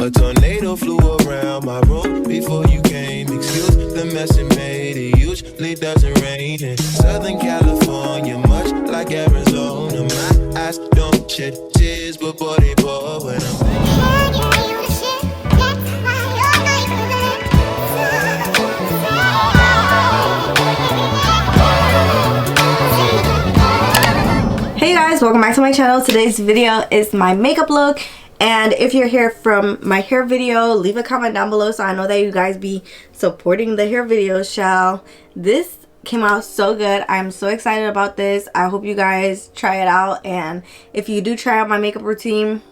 A tornado flew around my room before you came. Excuse the mess it made. It usually doesn't rain in Southern California, much like Arizona. My eyes don't shed tears, but boy, they pour when I'm Hey guys, welcome back to my channel. Today's video is my makeup look, and if you're here from my hair video, leave a comment down below so I know that you guys be supporting the hair videos, shall. This came out so good. I'm so excited about this. I hope you guys try it out, and if you do try out my makeup routine,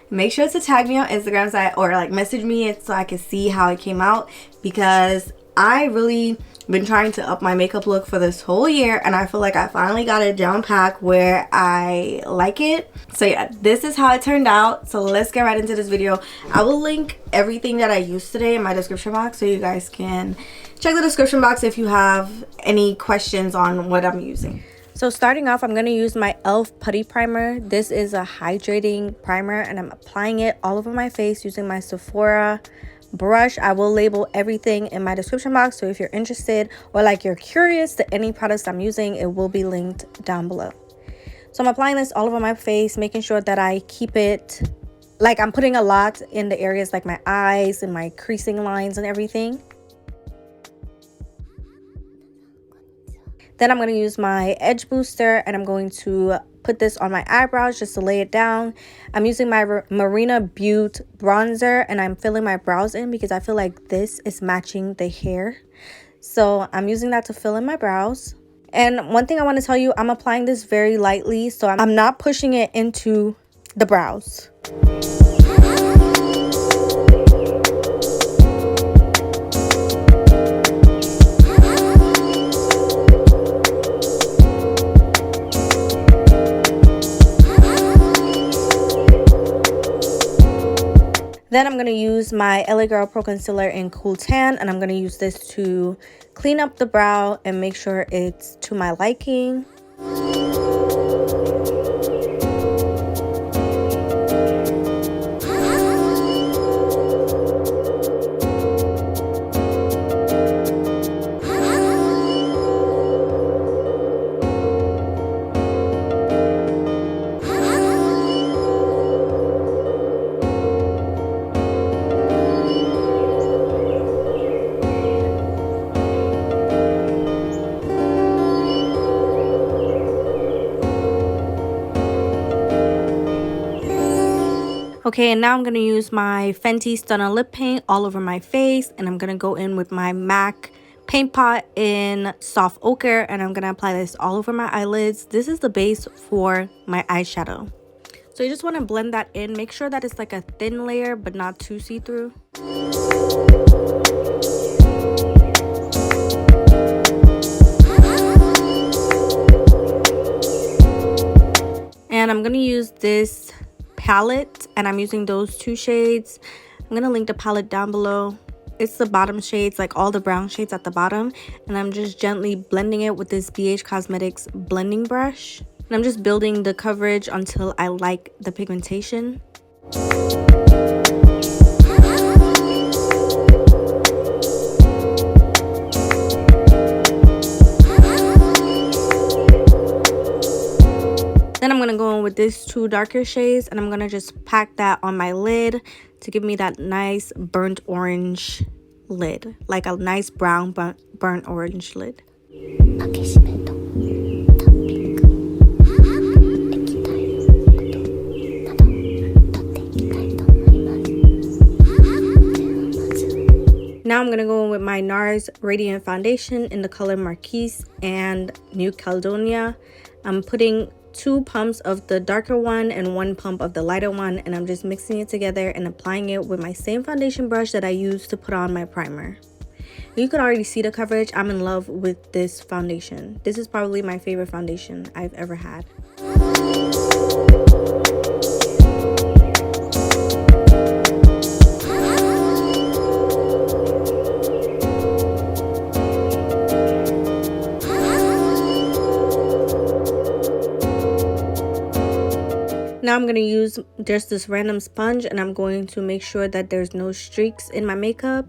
make sure to tag me on Instagram or like message me so I can see how it came out, because I really been trying to up my makeup look for this whole year, and I feel like I finally got it down packed where I like it. So yeah, this is how it turned out. So let's get right into this video. I will link everything that I used today in my description box, so you guys can check the description box if you have any questions on what I'm using. So starting off, I'm going to use my e.l.f. putty primer. This is a hydrating primer, and I'm applying it all over my face using my Sephora brush. I will label everything in my description box, so if you're interested or like you're curious to any products I'm using, it will be linked down below. So I'm applying this all over my face, making sure that I keep it, like I'm putting a lot in the areas like my eyes and my creasing lines and everything. Then I'm going to use my edge booster, and I'm going to put this on my eyebrows just to lay it down. I'm using my Bolivebeaute bronzer, and I'm filling my brows in because I feel like this is matching the hair. So I'm using that to fill in my brows. And one thing I want to tell you, I'm applying this very lightly, so I'm not pushing it into the brows. Then I'm going to use my LA Girl Pro Concealer in Cool Tan, and I'm going to use this to clean up the brow and make sure it's to my liking. Okay, and now I'm going to use my Fenty Stunner Lip Paint all over my face, and I'm going to go in with my MAC Paint Pot in Soft Ochre, and I'm going to apply this all over my eyelids. This is the base for my eyeshadow. So you just want to blend that in. Make sure that it's like a thin layer, but not too see-through. And I'm going to use this palette, and I'm using those two shades. I'm going to link the palette down below. It's the bottom shades, like all the brown shades at the bottom, and I'm just gently blending it with this BH Cosmetics blending brush, and I'm just building the coverage until I like the pigmentation. Then I'm going to go in with these two darker shades, and I'm going to just pack that on my lid to give me that nice burnt orange lid. Like a nice brown burnt orange lid. Now I'm going to go in with my NARS Radiant Foundation in the color Marquise and New Caledonia. I'm putting 2 pumps of the darker one and 1 pump of the lighter one, and I'm just mixing it together and applying it with my same foundation brush that I used to put on my primer. You can already see the coverage. I'm in love with this foundation. This is probably my favorite foundation I've ever had. now I'm going to use just this random sponge, and I'm going to make sure that there's no streaks in my makeup.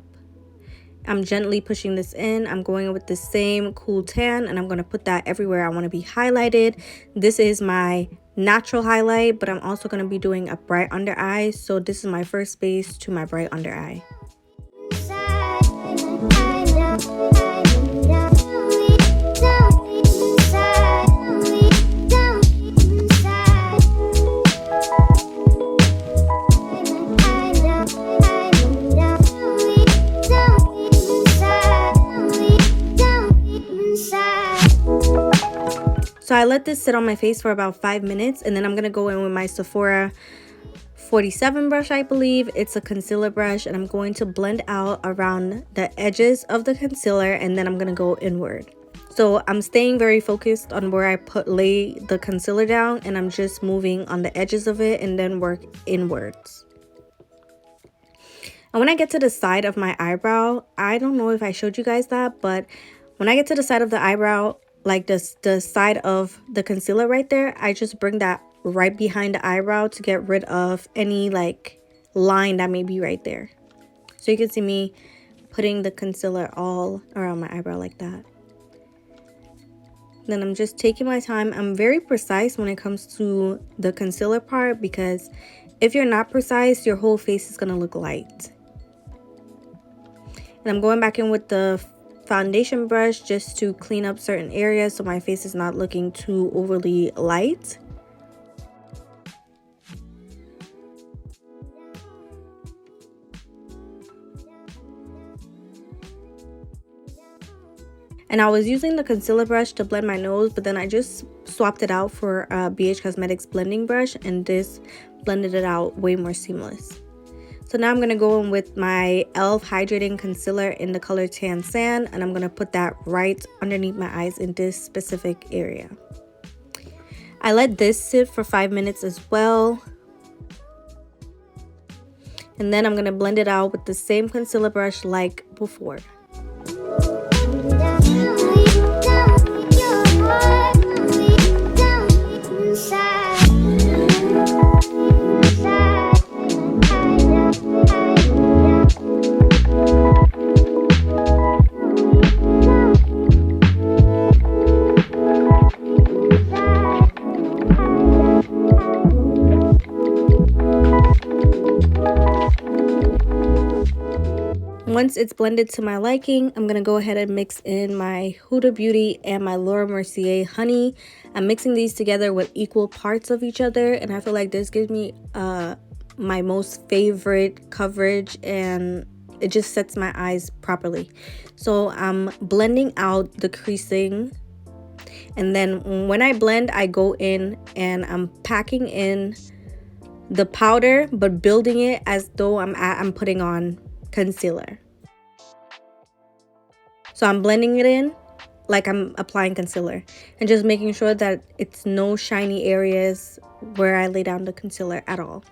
I'm gently pushing this in. I'm going with the same cool tan, and I'm going to put that everywhere I want to be highlighted. This is my natural highlight, but I'm also going to be doing a bright under eye. So this is my first base to my bright under eye. So I let this sit on my face for about 5 minutes, and then I'm going to go in with my Sephora 47 brush, I believe. It's a concealer brush, and I'm going to blend out around the edges of the concealer, and then I'm going to go inward. So I'm staying very focused on where I lay the concealer down, and I'm just moving on the edges of it and then work inwards. And when I get to the side of my eyebrow, I don't know if I showed you guys that, but when I get to the side of the eyebrow, like the side of the concealer right there, I just bring that right behind the eyebrow to get rid of any like line that may be right there. So you can see me putting the concealer all around my eyebrow like that. Then I'm just taking my time. I'm very precise when it comes to the concealer part, because if you're not precise, your whole face is gonna look light. And I'm going back in with the foundation brush just to clean up certain areas so my face is not looking too overly light. And I was using the concealer brush to blend my nose, but then I just swapped it out for a BH Cosmetics blending brush, and this blended it out way more seamless. So now I'm going to go in with my e.l.f. Hydrating Concealer in the color Tan Sand, and I'm going to put that right underneath my eyes in this specific area. I let this sit for 5 minutes as well. And then I'm going to blend it out with the same concealer brush like before. Once it's blended to my liking, I'm going to go ahead and mix in my Huda Beauty and my Laura Mercier Honey. I'm mixing these together with equal parts of each other, and I feel like this gives me my most favorite coverage, and it just sets my eyes properly. So I'm blending out the creasing, and then when I blend, I go in and I'm packing in the powder, but building it as though I'm putting on concealer. So I'm blending it in like I'm applying concealer, and just making sure that it's no shiny areas where I lay down the concealer at all.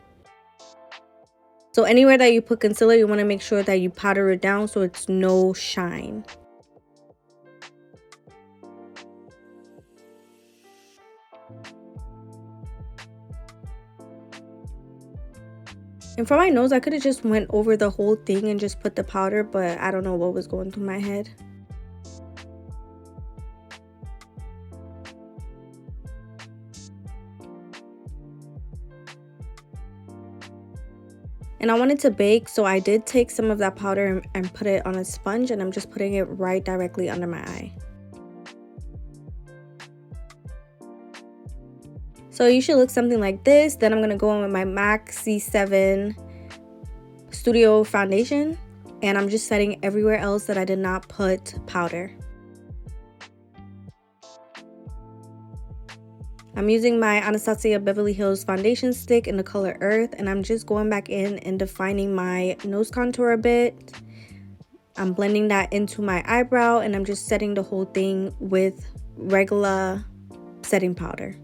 So anywhere that you put concealer, you want to make sure that you powder it down so it's no shine. And for my nose, I could have just went over the whole thing and just put the powder, but I don't know what was going through my head. And I wanted to bake, so I did take some of that powder and put it on a sponge, and I'm just putting it right directly under my eye. So you should look something like this. Then I'm going to go in with my MAC C7 Studio Foundation, and I'm just setting everywhere else that I did not put powder. I'm using my Anastasia Beverly Hills foundation stick in the color Earth, and I'm just going back in and defining my nose contour a bit. I'm blending that into my eyebrow, and I'm just setting the whole thing with regular setting powder.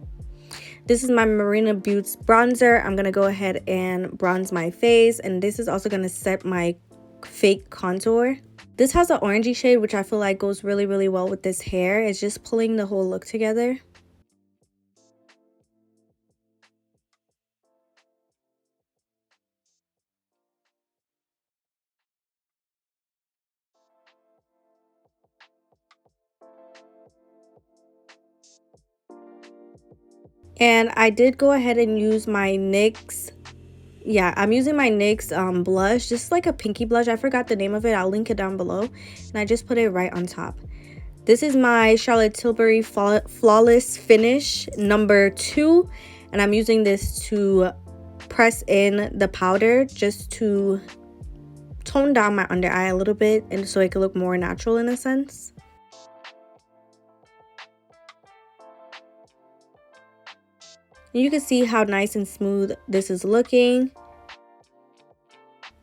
This is my Marina Beauty bronzer. I'm going to go ahead and bronze my face, and this is also going to set my fake contour. This has an orangey shade, which I feel like goes really, really well with this hair. It's just pulling the whole look together. And I did go ahead and use my NYX. Yeah, I'm using my NYX blush, just like a pinky blush. I forgot the name of it. I'll link it down below. And I just put it right on top. This is my Charlotte Tilbury Flawless Finish number 2. And I'm using this to press in the powder just to tone down my under eye a little bit, and so it could look more natural in a sense. You can see how nice and smooth this is looking.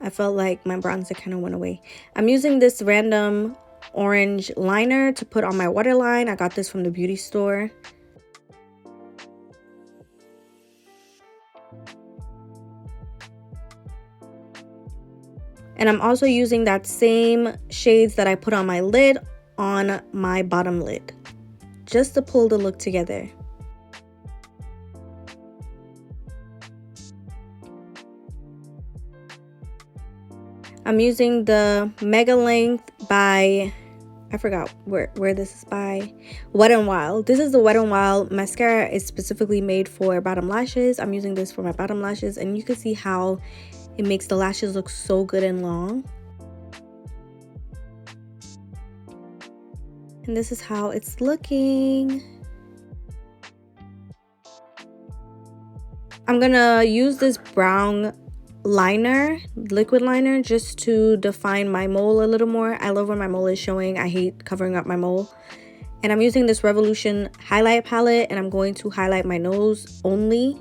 I felt like my bronzer kind of went away. I'm using this random orange liner to put on my waterline. I got this from the beauty store. And I'm also using that same shades that I put on my lid on my bottom lid, just to pull the look together. I'm using the Mega Length by, I forgot where this is by, Wet n Wild. This is the Wet n Wild mascara. It's specifically made for bottom lashes. I'm using this for my bottom lashes, and you can see how it makes the lashes look so good and long. And this is how it's looking. I'm gonna use this brown liner, liquid liner, just to define my mole a little more. I love when my mole is showing. I hate covering up my mole. And I'm using this Revolution highlight palette, and I'm going to highlight my nose only.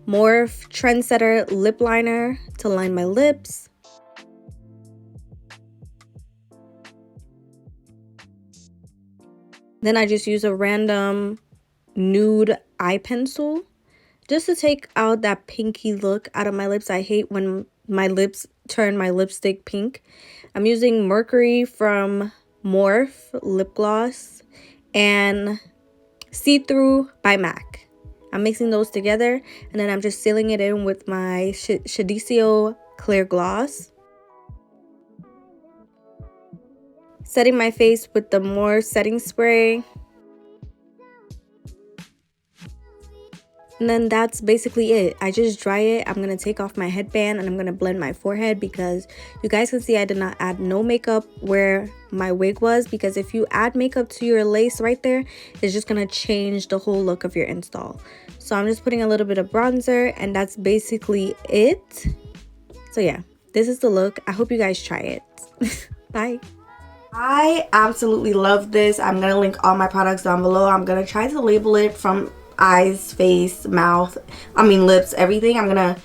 Morphe Trendsetter lip liner to line my lips. Then I just use a random nude eye pencil just to take out that pinky look out of my lips. I hate when my lips turn my lipstick pink. I'm using Mercury from Morphe lip gloss and See Through by MAC. I'm mixing those together, and then I'm just sealing it in with my Shadisio clear gloss. Setting my face with the More setting spray. And then that's basically it. I just dry it. I'm going to take off my headband, and I'm going to blend my forehead, because you guys can see I did not add no makeup where my wig was, because if you add makeup to your lace right there, it's just going to change the whole look of your install. So I'm just putting a little bit of bronzer, and that's basically it. So yeah, this is the look. I hope you guys try it. Bye. I absolutely love this. I'm going to link all my products down below. I'm going to try to label it from eyes, face, mouth, lips, everything. I'm gonna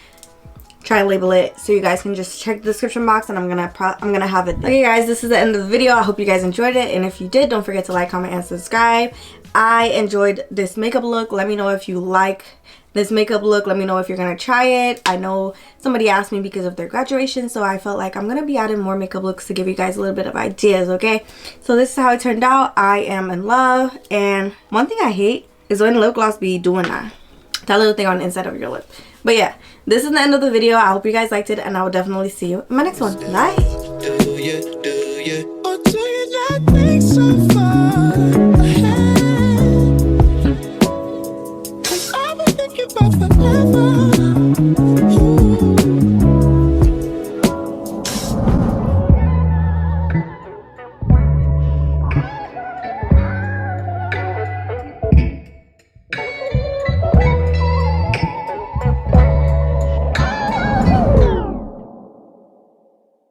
try to label it so you guys can just check the description box, and I'm gonna have it there. Okay guys, this is the end of the video. I hope you guys enjoyed it, and if you did, don't forget to like, comment, and subscribe. I enjoyed this makeup look. Let me know if you like this makeup look. Let me know if you're gonna try it. I know somebody asked me because of their graduation, so I felt like I'm gonna be adding more makeup looks to give you guys a little bit of ideas. Okay, so this is how it turned out. I am in love, and one thing I hate is when lip gloss be doing that little thing on the inside of your lip. But yeah, this is the end of the video. I hope you guys liked it, and I will definitely see you in my next one. Bye. Do you, or do you not think so?